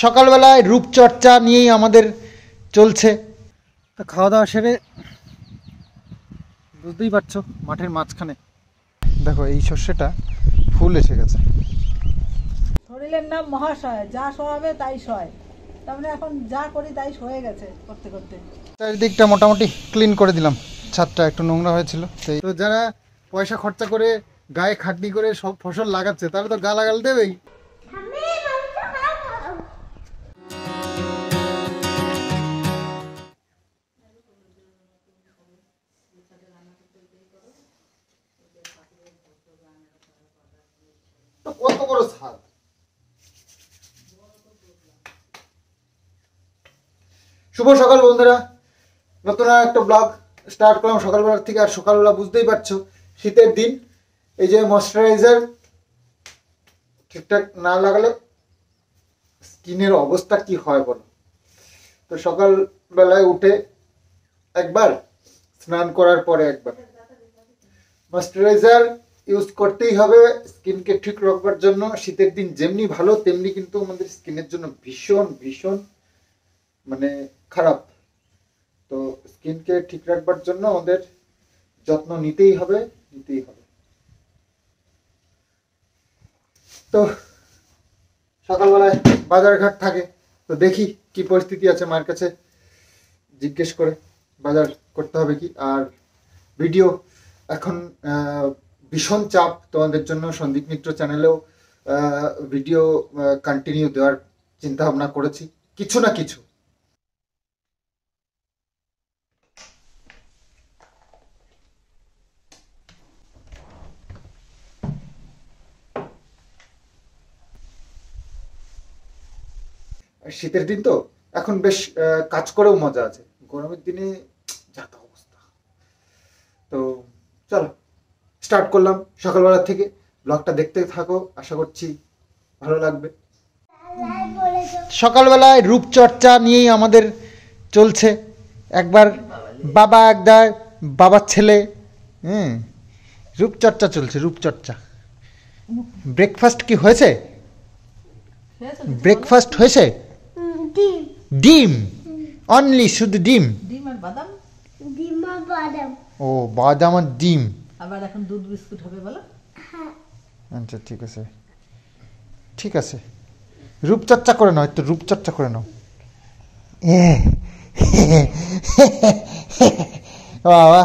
সকালবেলায় রূপচর্চা নিয়েই আমাদের চলছে। তো খাওয়া দাওয়া সেরে বুঝতেই পারছো মাঠের মাঝখানে দেখো এই সর্ষেটা ফুল এসে গেছে। শরীরের নাম মহাশয়, যা শোয়াবে তাই শয়। তার মানে এখন যা করি তাই হয়ে গেছে করতে করতে। চারিদিকটা মোটামুটি ক্লিন করে দিলাম, ছাদটা একটু নোংরা হয়েছিল। তো যারা পয়সা খরচা করে গায়ে খাটনি করে সব ফসল লাগাচ্ছে তাহলে তো গালাগাল দেবেই। কত বড় ছাদ! শুভ সকাল বন্ধুরা, নতুন একটা ব্লগ স্টার্ট করলাম সকালবেলা থেকে। আর সকালবেলা বুঝতেই পারছো শীতের দিন, এই যে ময়শ্চারাইজার ঠিকঠাক না লাগালে স্কিনের অবস্থা কি হয় বলো। তো সকালবেলায় উঠে একবার, স্নান করার পরে একবার ময়শ্চারাইজার ইউজ করতেই হবে স্কিনকে ঠিক রাখবার জন্য। শীতের দিন যেমনি ভালো তেমনি কিন্তু আমাদের স্কিনের জন্য ভীষণ ভীষণ মানে খারাপ। তো স্কিনকে ঠিক রাখবার জন্য আমাদের যত্ন নিতেই হবে। তো সকালবেলায় বাজারঘাট থাকে, তো দেখি কি পরিস্থিতি আছে, মায়ের কাছে জিজ্ঞেস করে বাজার করতে হবে কি। আর ভিডিও এখন ভীষণ চাপ তোমাদের জন্য। সন্দীপ মিত্র চ্যানেলেও ভিডিও কন্টিনিউ দেওয়ার চিন্তা ভাবনা করেছি, কিছু না কিছু। শীতের দিন তো এখন বেশ কাজ করেও মজা আছে, গরমের দিনে যা তা অবস্থা। তো চলো স্টার্ট করলাম সকালবেলা থেকে। ব্লগটা দেখতে থাকো, আশা করছি ভালো লাগবে। সকালবেলায় রূপচর্চা নিয়েই আমাদের চলছে। একবার বাবা, একবার বাবার ছেলে, রূপচর্চা চলছে, রূপচর্চা। ব্রেকফাস্ট কি হয়েছে? ব্রেকফাস্ট হয়েছে? ডিম অনলি, শুধু ডিম? ডিম আর বাদাম। ডিম আর বাদাম। ও বাদাম আর ডিম। আবার এখন দুধ বিস্কুট হবে বলো। আচ্ছা ঠিক আছে, ঠিক আছে, রূপচর্চা করে নাও, একটু রূপচর্চা করে নাও। বাবা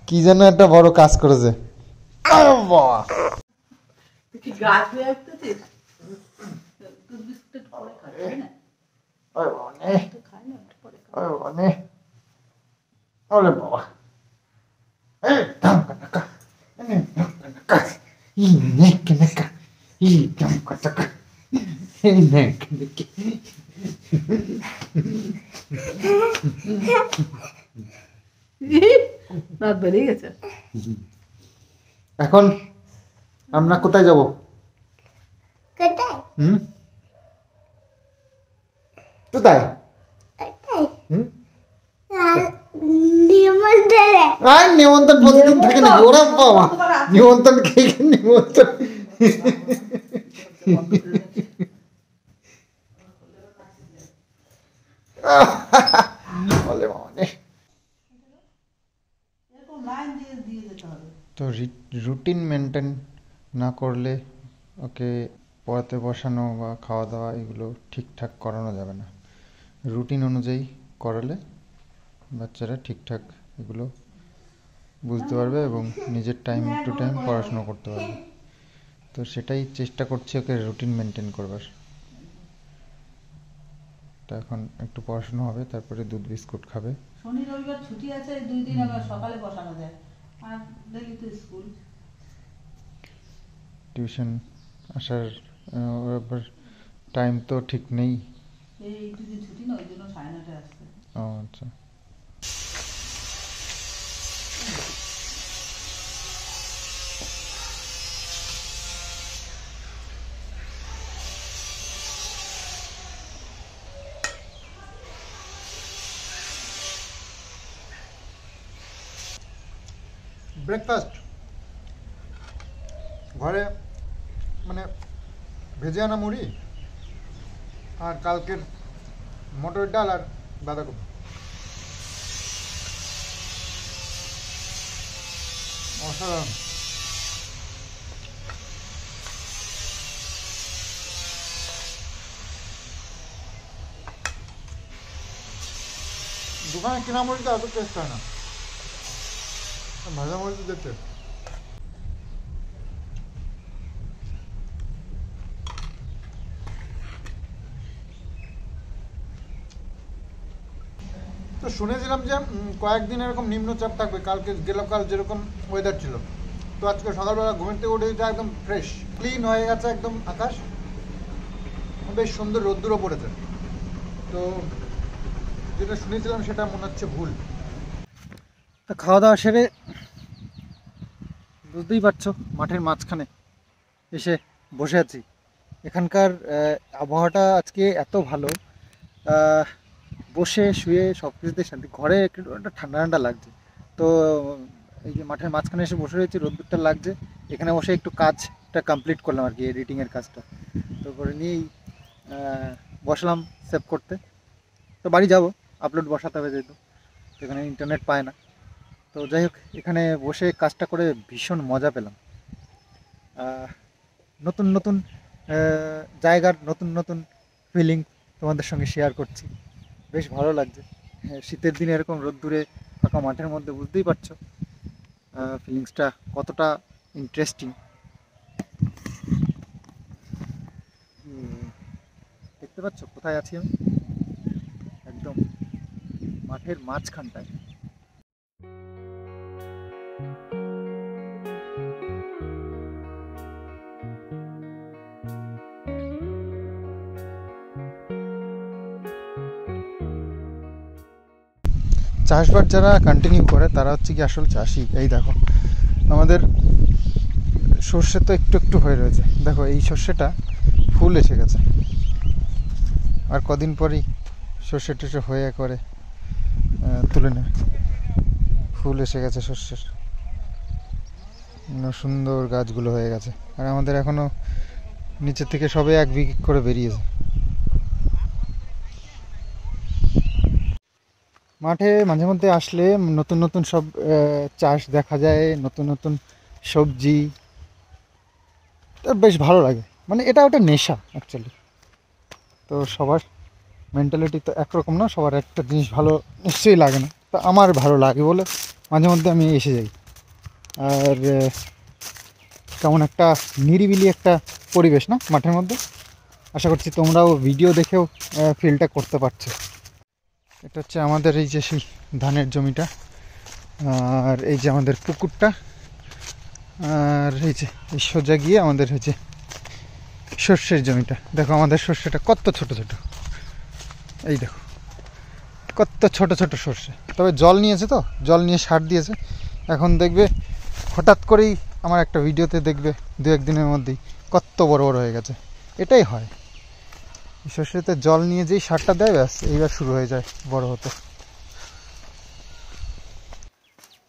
কি যেন একটা বড় কাজ করেছে। বাবা কি গাছ হয়ে আসতেছিস? দুধ বিস্কুট পরে খাচ্ছি না। ওরে বাবা, রাত বেরিয়ে গেছে। এখন আমরা কোথায় যাব? কোথায়? নিমন্ত্রণ প্রতিদিন থাকে নাকি? ওরা বাবা, নিমন্ত্রণ খেয়ে নিমন্ত্রণ। তো রুটিন মেনটেন না করলে ওকে পড়াতে বসানো বা খাওয়া দাওয়া এগুলো ঠিকঠাক করানো যাবে না। রুটিন অনুযায়ী করালে বাচ্চারা ঠিকঠাক এগুলো বুঝতে পারবে এবং নিজের টাইম টু টাইম পড়াশুনো করতে পারবে। তো সেটাই চেষ্টা করছি ওকে রুটিন মেনটেন করবার। তো এখন একটু পড়াশুনো হবে, তারপরে দুধ বিস্কুট খাবে। শনি রবিবার ছুটি আছে, 2 দিন আবার সকালে বসানো যায়। আর ডেইলি তো স্কুল, টিউশন আসার আবার টাইম তো ঠিক নেই। এই 2 দিন ছুটি না, ওই জন্য 9:30 আসছে। ও আচ্ছা। ব্রেকফাস্ট ঘরে মানে ভেজে আনা মুড়ি, আর কালকের মটরের ডাল আর বাঁধাকপি। অসাধারণ। দোকানে কেনা মরিচটা এত টেস্ট হয় না, ভাজা মরিচ দেখতে। তো শুনেছিলাম যে কয়েকদিন এরকম নিম্নচাপ থাকবে, কালকে গেলকাল যেরকম ওয়েদার ছিল, তো আজকে সকালবেলা ঘুমের থেকে উঠে একদম ফ্রেশ ক্লিন হয়ে গেছে একদম আকাশ, বেশ সুন্দর রোদ্দুরও পড়েছে। তো যেটা শুনেছিলাম সেটা মনে হচ্ছে ভুল। তো খাওয়া দাওয়া সেরে বুঝতেই পারছো মাঠের মাঝখানে এসে বসে আছি। এখানকার আবহাওয়াটা আজকে এত ভালো, বসে শুয়ে সব কিছুতে শান্তি। ঘরে একটু ঠান্ডা ঠান্ডা লাগছে, তো এই যে মাঠের মাঝখানে এসে বসে রয়েছি, রোদ্দুরটা লাগছে, এখানে বসে একটু কাজটা কমপ্লিট করলাম আর কি, এডিটিংয়ের কাজটা। তো করে নিয়েই বসলাম সেভ করতে। তো বাড়ি যাব, আপলোড বসাতে হবে যেহেতু, এখানে ইন্টারনেট পায় না। তো যাই হোক, এখানে বসে কাজটা করে ভীষণ মজা পেলাম। নতুন নতুন জায়গার নতুন নতুন ফিলিং তোমাদের সঙ্গে শেয়ার করছি, বেশ ভালো লাগছে। শীতের দিনে এরকম রোদ্দুরে ফাঁকা মাঠের মধ্যে বুঝতেই পারছো ফিলিংসটা কতটা ইন্টারেস্টিং। দেখতে পাচ্ছ কোথায় আছি আমি? একদম মাঠের মাঝখানটায়। চাষবাস যারা কন্টিনিউ করে তারা হচ্ছে কি আসল চাষি। এই দেখো আমাদের সর্ষে তো একটু একটু হয়ে রয়েছে, দেখো এই সর্ষেটা ফুল এসে গেছে, আর কদিন পরই সর্ষে টর্ষে হয়ে করে তুলে নেয়। ফুল এসে গেছে সর্ষের, সুন্দর গাছগুলো হয়ে গেছে, আর আমাদের এখনো নিচের থেকে সবে এক বিঘি করে বেরিয়েছে। মাঠে মাঝে মধ্যে আসলে নতুন নতুন সব চাষ দেখা যায়, নতুন নতুন সবজি, বেশ ভালো লাগে। মানে এটা ওটা নেশা অ্যাকচুয়ালি। তো সবার মেন্টালিটি তো একরকম না, সবার একটা জিনিস ভালো নিশ্চয়ই লাগে না। তো আমার ভালো লাগে বলে মাঝে মধ্যে আমি এসে যাই। আর কেমন একটা নিরিবিলি একটা পরিবেশ না মাঠের মধ্যে। আশা করছি তোমরাও ভিডিও দেখেও ফিলটা করতে পারছো। এটা হচ্ছে আমাদের এই যে সেই ধানের জমিটা, আর এই যে আমাদের পুকুরটা, আর এই যে এই সোজা গিয়ে আমাদের হচ্ছে সর্ষের জমিটা। দেখো আমাদের সর্ষেটা কত ছোট ছোট, এই দেখো কত ছোট ছোট সর্ষে। তবে জল নিয়েছে, তো জল নিয়ে সার দিয়েছে। এখন দেখবে হঠাৎ করেই আমার একটা ভিডিওতে দেখবে দু একদিনের মধ্যেই কত বড় বড় হয়ে গেছে। এটাই হয়, সর্ষেতে জল নিয়ে যেই সারটা দেয় ব্যাস এইবার শুরু হয়ে যায় বড় হতে।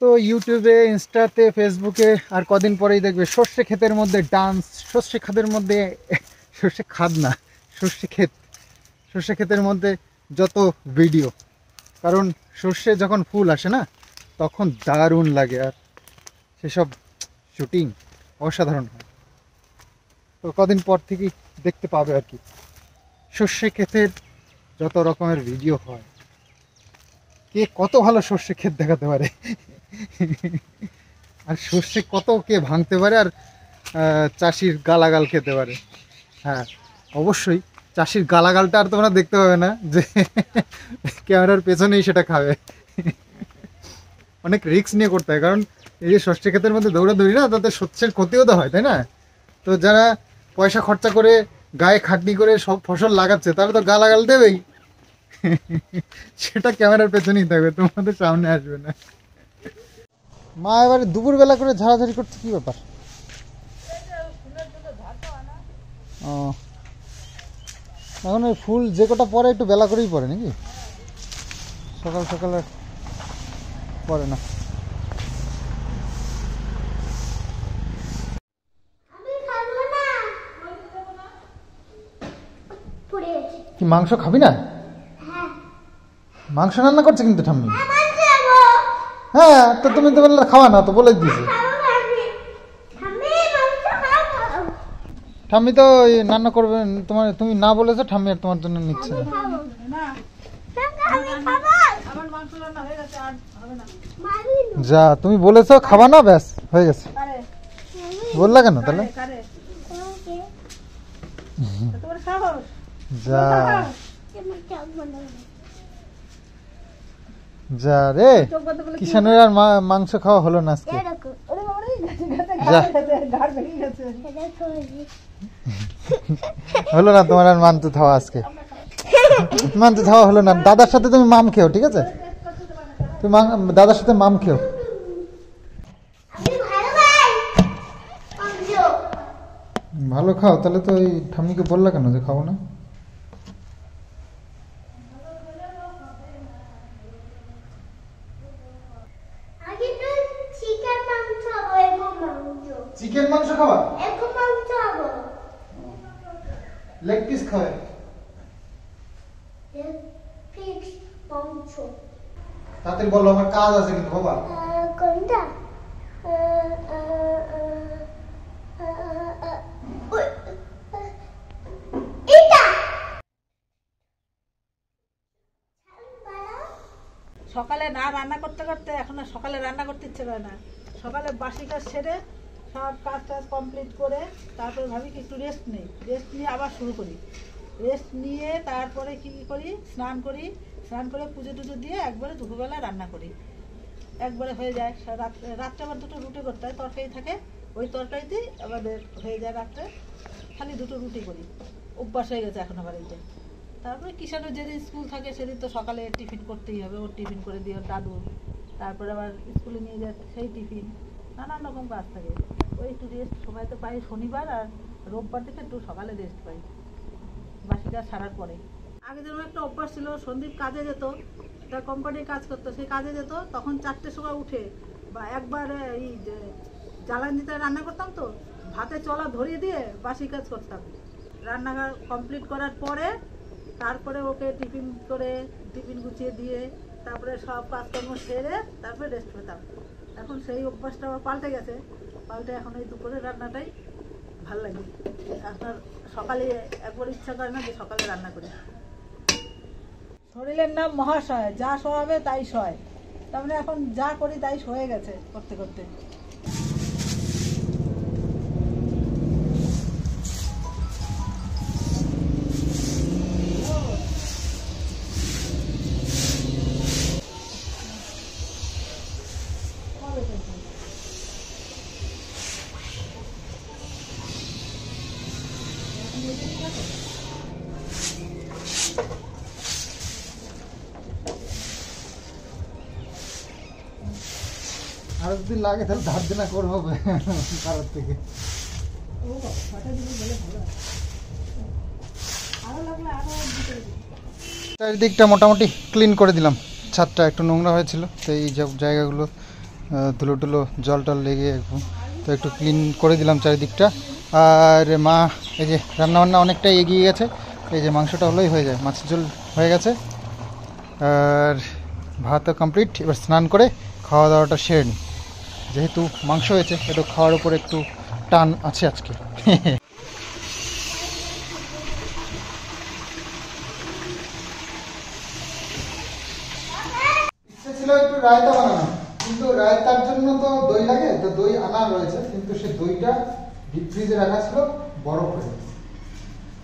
তো ইউটিউবে, ইনস্টাতে, ফেসবুকে আর কদিন পরেই দেখবে সর্ষে ক্ষেতের মধ্যে ডান্স, সর্ষে খাদের মধ্যে সর্ষে খাদ না সর্ষে ক্ষেত, সর্ষে ক্ষেতের মধ্যে যত ভিডিও। কারণ সর্ষে যখন ফুল আসে না তখন দারুণ লাগে, আর সেসব শুটিং অসাধারণ হয়। তো কদিন পর থেকেই দেখতে পাবে আর কি সর্ষে ক্ষেতের যত রকমের ভিডিও হয়। কে কত ভালো সর্ষে ক্ষেত দেখাতে পারে, আর সর্ষে কত কে ভাঙতে পারে, আর চাষির গালাগাল খেতে পারে। হ্যাঁ অবশ্যই চাষির গালাগালটা আর তোমরা দেখতে পাবে না, যে ক্যামেরার পেছনেই সেটা খাবে। অনেক রিস্ক নিয়ে করতে হয়, কারণ এই যে সর্ষে ক্ষেতের মধ্যে দৌড়াদৌড়ি না, তাতে শস্যের ক্ষতিও তো হয়, তাই না? তো যারা পয়সা খরচা করে গায়ে খাটনি করে সব ফসল লাগাচ্ছে তারা তো গালাগাল দেবেই, সেটা ক্যামেরার পেছনেই থাকবে, তোমাদের সামনে আসবে না। মা এবারে দুপুরবেলা করে ঝাড়াঝাড়ি করছে, কি ব্যাপার? ও এখন ওই ফুল যে কটা পরে একটু বেলা করেই পড়ে নাকি, সকাল সকাল পড়ে না। আমি খাবো না, পড়ে গেছে। কি মাংস খাবি না? মাংস রান্না করছে কিন্তু ঠাম্মি। হ্যাঁ, তো তুমি তো বললে খাওয়া না, তো বলে দিয়েছে। ঠাম্মি তো রান্না করবে, তোমার তুমি না বলেছো, ঠাম্মি আর তোমার জন্য নিচ্ছে না। না আমার মাংস রান্না হয়ে গেছে, আর হবে না। যা, তুমি বলেছো খাবা না, ব্যাস হয়ে গেছে। কারে বললা কেন তাহলে? কারে তোমার খাও যা যা রে, চোখ বন্ধ করলে কি কিষানের আর মাংস খাওয়া হলো না আজকে। ওরে বাবা রে, যা। ঘাড় ভেঙে গেছে। হলো না তোমার আর মাংস খাওয়া আজকে। মাংস খাওয়া হলো না। দাদার সাথে তুমি মাম খেও, ঠিক আছে? তুমি দাদার সাথে মাম খেও। ভালো খাও, তাহলে তো ওই ঠাম্মিকে বললা কেন যে খাবো না? চিকেন মাংস খাওয়া? লেগ পিস খাওয়া? তাড়াতাড়ি বলো, আমার কাজ আছে কিন্তু বাবা। কোনটা? এটা সকালে না রান্না করতে করতে এখন আর সকালে রান্না করতে ইচ্ছে করে না। সকালে বাসি কাজ সেরে সব কাজ টাজ কমপ্লিট করে তারপরে ভাবি কি একটু রেস্ট নেই, রেস্ট নিয়ে আবার শুরু করি। রেস্ট নিয়ে তারপরে কি করি, স্নান করি, স্নান করে পুজো টুজো দিয়ে একবারে দুপুরবেলা রান্না করি। একবারে হয়ে যায়। রাত্রে আবার দুটো রুটি করতে হয়, তরকারি থাকে, ওই তরকারিতেই আমাদের হয়ে যায়। রাত্রে খালি দুটো রুটি করি, অভ্যাস হয়ে গেছে এখন আবার এই যে। তারপরে কিষানের যেদিন স্কুল থাকে সেদিন তো সকালে টিফিন করতেই হবে, ওর টিফিন করে দিয়ে ওর দাদু, তারপরে আবার স্কুলে নিয়ে যায় সেই টিফিন, নানান রকম কাজ থাকে। ওই একটু রেস্ট সময় তো পাই শনিবার আর রোববার থেকে একটু সকালে রেস্ট পাই বাসি কাজ সারার পরে। আগে যেমন একটা অভ্যাস ছিল, সন্দীপ কাজে যেত, তার কোম্পানির কাজ করতো, সেই কাজে যেত, তখন 4টের সময় উঠে বা একবার এই জ্বালানিতে রান্না করতাম, তো ভাতে চলা ধরিয়ে দিয়ে বাসি কাজ করতাম। রান্না কমপ্লিট করার পরে তারপরে ওকে টিফিন করে টিফিন গুছিয়ে দিয়ে তারপরে সব কাজকর্ম সেরে তারপরে রেস্ট পেতাম। এখন সেই অভ্যাসটা আবার পাল্টে গেছে, পাল্টে এখন এই দুপুরের রান্নাটাই ভাল লাগে। আপনার সকালে একবার ইচ্ছা করে না যে সকালে রান্না করি। শরীরের নাম মহাশয়, যা সহাবে তাই সয়। তার মানে এখন যা করি তাই সয়ে গেছে করতে করতে। আর যদি লাগে তাহলে ধার দেনা করবো কারোর থেকে। চারিদিকটা মোটামুটি ক্লিন করে দিলাম। ছাদটা একটু নোংরা হয়েছিল, তো এই সব জায়গাগুলো ধুলো টুলো জল টল লেগে একদম, তো একটু ক্লিন করে দিলাম চারিদিকটা। আর মা এই যে রান্নাবান্না অনেকটাই এগিয়ে গেছে। এই যে মাংসটা হলেই হয়ে যায়, মাছের ঝোল হয়ে গেছে, আর ভাতও কমপ্লিট। এবার স্নান করে খাওয়া দাওয়াটা সেরে নিই, যেহেতু মাংস হয়েছে একটু খাওয়ার উপর একটু টান আছে আজকে। ইচ্ছে ছিল একটু রায়তা বানানো, কিন্তু রায়তার জন্য তো দই লাগে, তো দই আনা রয়েছে, কিন্তু সে দইটা ডিপ ফ্রিজে রাখা ছিল, বরফ হয়ে গেছে।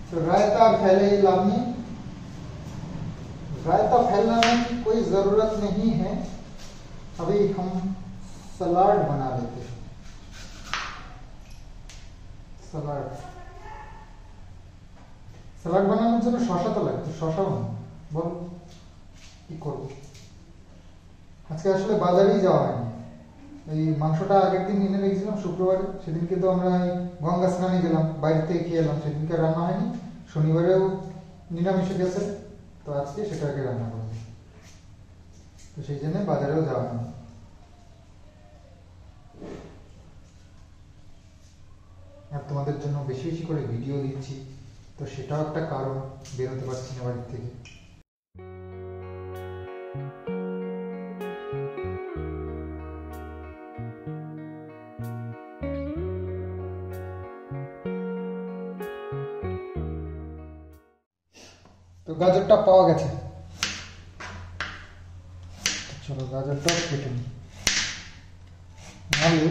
तो रायता फैले ही लाभ नहीं, रायता फैलाने की कोई जरूरत नहीं है। अभी हम सलाद बना लेते हैं। सलाद सलाद বানানোর জন্য শসা তো লাগে, শসা বানাবো, বল কি করবো। আজকে আসলে বাজারেই যাওয়া হয়নি। এই মাংসটা আগের দিন এনে রেখেছিলাম শুক্রবারে, সেদিনকে তো আমরা গঙ্গা স্নানে গেলাম, বাইরে থেকে খেয়ে এলাম, সেদিনকে রান্না হয়নি। শনিবারেও নিরামিষে গেছে, তো আজকে সেটাকে রান্না করবো, তো সেই জন্য বাজারেও যাওয়া হয়নি। আর তোমাদের জন্য বেশি বেশি করে ভিডিও দিচ্ছি, তো সেটাও একটা কারণ বেরোতে পারছি না বাড়ির থেকে। তো গাজরটা পাওয়া গেছে, চলো গাজরটাও কেটে নিই। নাহলে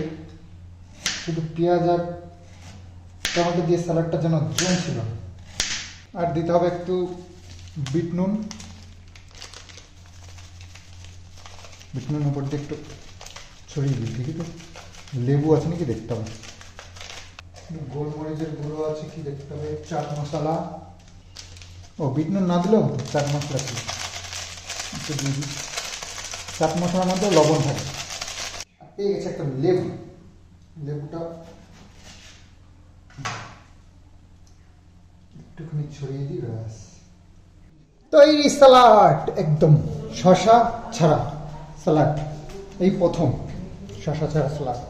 শুধু পেঁয়াজ আর টমেটো দিয়ে স্যালাডটা যেন জমছিল। আর দিতে হবে একটু বিট নুন, বিট নুন উপর দিয়ে একটু ছড়িয়ে দিই। দেখি তো লেবু আছে নাকি দেখতে হবে, গোলমরিচের গুঁড়ো আছে কি দেখতে হবে, চাট মশলা, ও বিট নুন না দিলেও হতো, চাট মশলা কি একটু দিয়ে দিই। চাট মশলার মধ্যে লবণ থাকে। পেয়ে গেছে একটা লেবু, লেবুটা একটুখানি ছড়িয়ে দিই, ব্যাস তৈরি স্যালাড। একদম শসা ছাড়া স্যালাড, এই প্রথম শসা ছাড়া স্যালাড।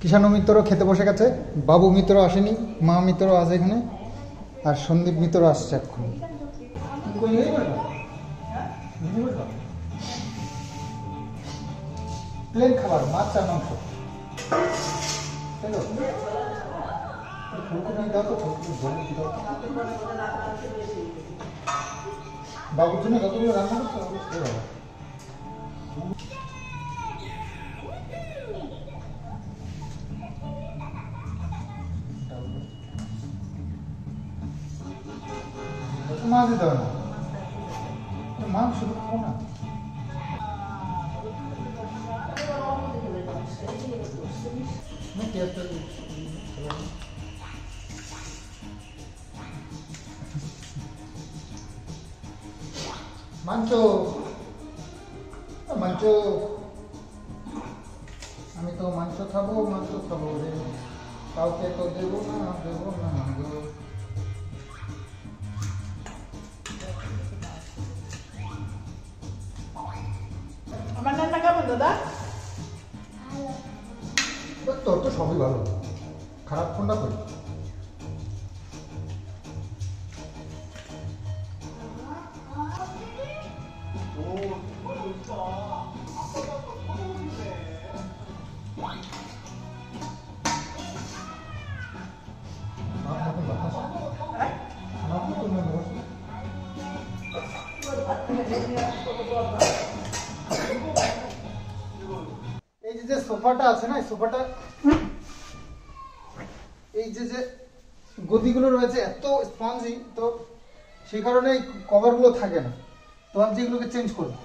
কিষাণু মিত্রও খেতে বসে গেছে, বাবু মিত্র আসেনি, মা মিত্র আছে এখানে, আর সন্দীপ মিত্র আসছে এখন। প্লেন খাবার, মাছ আর মাংস। বাবুর জন্য কতগুলো রান্না করতে হবে। মাছ দিতে হবে না, মাংস শুধু খাবো না। মাংস মাংস, আমি তো মাংস খাবো রে, কাউকে তো দেবো না মাংস। আমার রান্না কেমন দাদা? তোর তো সবই ভালো, খারাপ কোনটা করি? এই যে সোফাটা আছে না, সোফাটা এই যে গদিগুলো রয়েছে এত স্পঞ্জি, তো সেই কারণে এই কভারগুলো থাকে না। তো আমি যেগুলোকে চেঞ্জ করবো,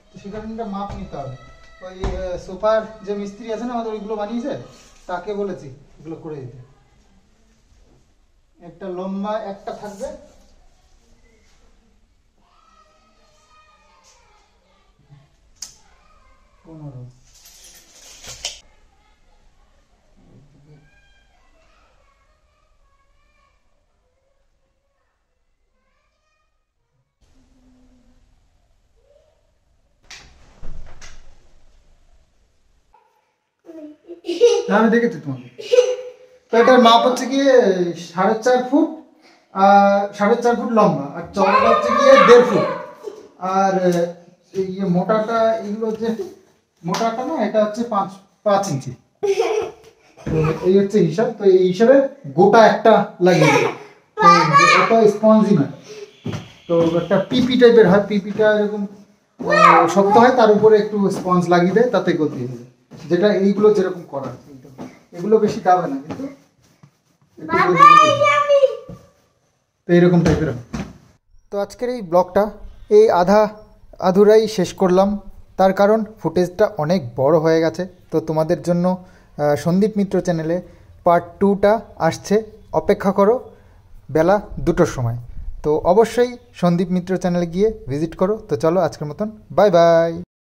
তো সেই কারণে একটা মাপ নিতে হবে। ওই সোফার যে মিস্ত্রি আছে না আমাদের, ওইগুলো বানিয়েছে, তাকে বলেছি এগুলো করে দিতে। একটা লম্বা একটা থাকবে, পনেরো। আমি দেখেছি তোমাকে। তো এটার মাপ হচ্ছে গিয়ে 4.5 ফুট, আর 4.5 ফুট লম্বা, আর চওড়াটা হচ্ছে গিয়ে 1.5 ফুট। আর এই মোটাটা, এগুলো হচ্ছে মোটাটা না, এটা হচ্ছে 5 ইঞ্চি। তো এই হচ্ছে হিসাব। তো এই হিসাবে গোটা একটা লাগিয়ে দেবে, তো এটা স্পঞ্জি নয়। তো একটা পিপি টাইপের হয়, পিপিটা এরকম শক্ত হয়, তার উপরে একটু স্পঞ্জ লাগিয়ে দেয়, তাতে গতি হবে। যেটা এইগুলো যেরকম করা, এগুলো বেশি দাবে না, কিন্তু তো এইরকম টাইপের। তো আজকের এই ব্লগটা এই আধুরাই শেষ করলাম, তার কারণ ফুটেজটা অনেক বড় হয়ে গেছে। তো তোমাদের জন্য সন্দীপ মিত্র চ্যানেলে পার্ট 2টা আসছে, অপেক্ষা করো বেলা 2টোর সময়। তো অবশ্যই সন্দীপ মিত্র চ্যানেলে গিয়ে ভিজিট করো। তো চলো আজকের মতন বাই বাই।